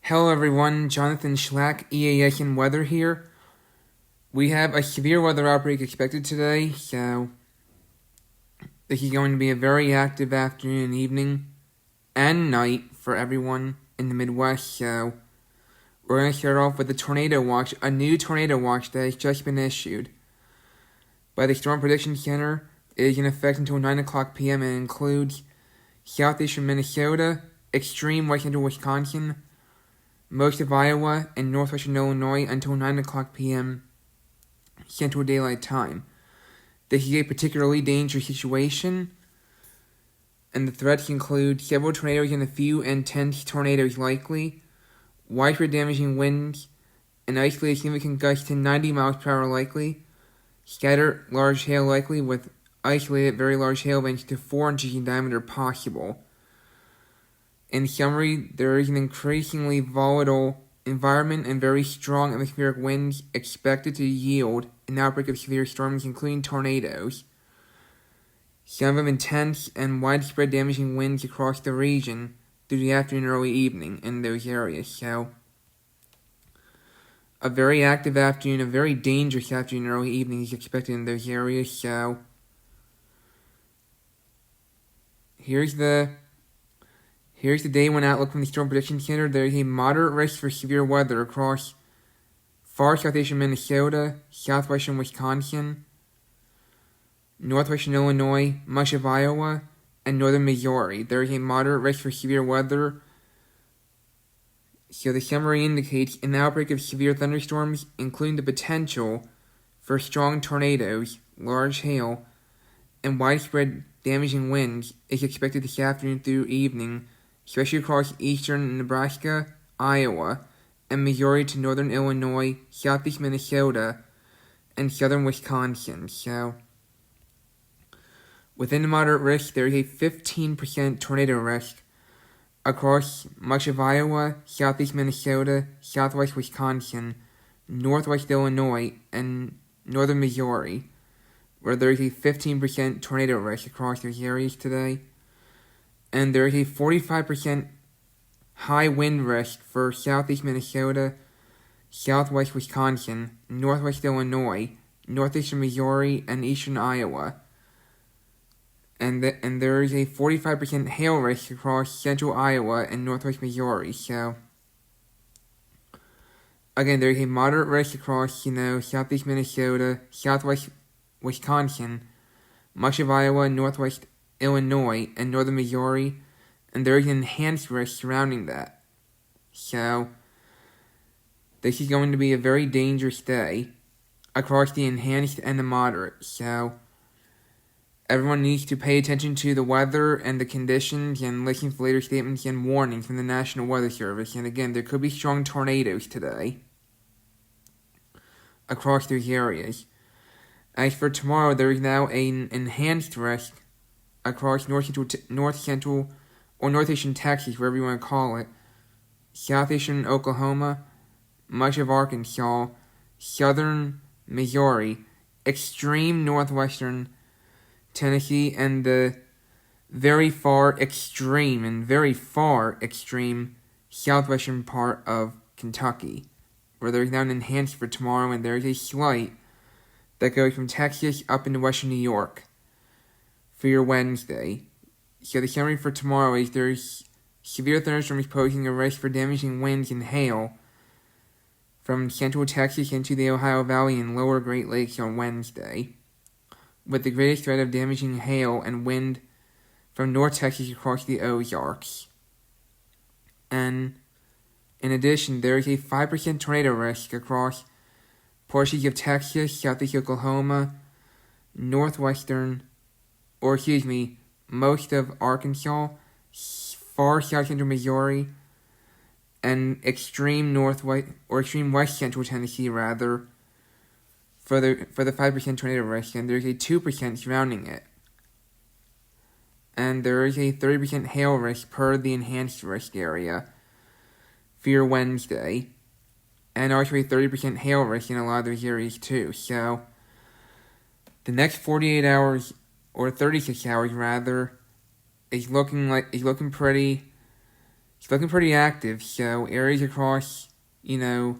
Hello everyone, Jonathan EAS&Weather here. We have a severe weather outbreak expected today, so this is going to be a very active afternoon and evening and night for everyone in the Midwest, so we're going to start off with the tornado watch, a new tornado watch that has just been issued by the Storm Prediction Center. It is in effect until 9 o'clock p.m. and includes southeastern Minnesota, extreme west central Wisconsin, most of Iowa, and northwestern Illinois until 9 o'clock p.m. Central Daylight Time. This is a particularly dangerous situation, and the threats include several tornadoes and a few intense tornadoes likely, widespread damaging winds, an isolated significant gust to 90 miles per hour likely, scattered large hail likely with isolated very large hail events to 4 inches in diameter possible. In summary, there is an increasingly volatile environment and very strong atmospheric winds expected to yield an outbreak of severe storms, including tornadoes. Some of them intense and widespread damaging winds across the region through the afternoon and early evening in those areas. So, a very active afternoon, a very dangerous afternoon and early evening is expected in those areas. So, here's the day one outlook from the Storm Prediction Center. There is a moderate risk for severe weather across far southeastern Minnesota, southwestern Wisconsin, northwestern Illinois, much of Iowa, and northern Missouri. There is a moderate risk for severe weather. So the summary indicates an outbreak of severe thunderstorms, including the potential for strong tornadoes, large hail, and widespread damaging winds is expected this afternoon through evening, especially across eastern Nebraska, Iowa, and Missouri to northern Illinois, southeast Minnesota, and southern Wisconsin. So, within the moderate risk, there is a 15% tornado risk across much of Iowa, southeast Minnesota, southwest Wisconsin, northwest Illinois, and northern Missouri, where there is a 15% tornado risk across those areas today. And there is a 45% high wind risk for southeast Minnesota, southwest Wisconsin, northwest Illinois, northeastern Missouri, and eastern Iowa. And there is a 45% hail risk across central Iowa and northwest Missouri. So, again, there is a moderate risk across, southeast Minnesota, southwest Wisconsin, much of Iowa, northwest Illinois, and northern Missouri, and there is an enhanced risk surrounding that. So, this is going to be a very dangerous day across the enhanced and the moderate. So, everyone needs to pay attention to the weather and the conditions and listen for later statements and warnings from the National Weather Service. And again, there could be strong tornadoes today across those areas. As for tomorrow, there is now an enhanced risk across north central, or northeastern Texas, wherever you want to call it, southeastern Oklahoma, much of Arkansas, southern Missouri, extreme northwestern Tennessee, and the very far extreme southwestern part of Kentucky, where there is now an enhanced for tomorrow, and there is a slight that goes from Texas up into western New York for your Wednesday. So the summary for tomorrow is there's severe thunderstorms posing a risk for damaging winds and hail from central Texas into the Ohio Valley and lower Great Lakes on Wednesday, with the greatest threat of damaging hail and wind from North Texas across the Ozarks. And in addition, there is a 5% tornado risk across portions of Texas, southeast Oklahoma, most of Arkansas, far south central Missouri, and extreme west central Tennessee rather, for the 5% tornado risk, and there's a 2% surrounding it. And there is a 30% hail risk per the enhanced risk area for your Wednesday, and also a 30% hail risk in a lot of those areas too. So, the next 48 hours, or 36 hours rather, is looking pretty He's looking pretty active, so areas across, those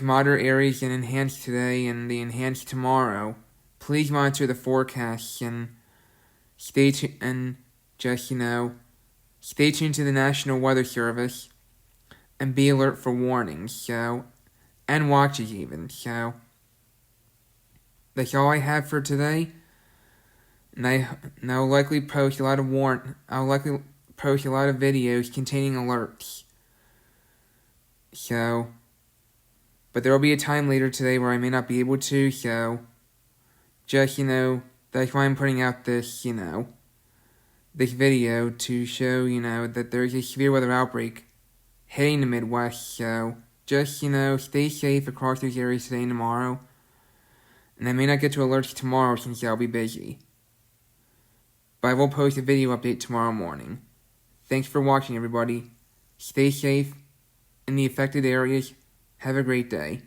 moderate areas and enhanced today and the enhanced tomorrow. Please monitor the forecasts and stay tuned to the National Weather Service and be alert for warnings, and watches even. So that's all I have for today. And I'll likely post a lot of videos containing alerts. But there will be a time later today where I may not be able to, so just, that's why I'm putting out this, this video to show, that there's a severe weather outbreak hitting the Midwest, so just, stay safe across those areas today and tomorrow. And I may not get to alerts tomorrow since I'll be busy. But I will post a video update tomorrow morning. Thanks for watching, everybody. Stay safe in the affected areas. Have a great day.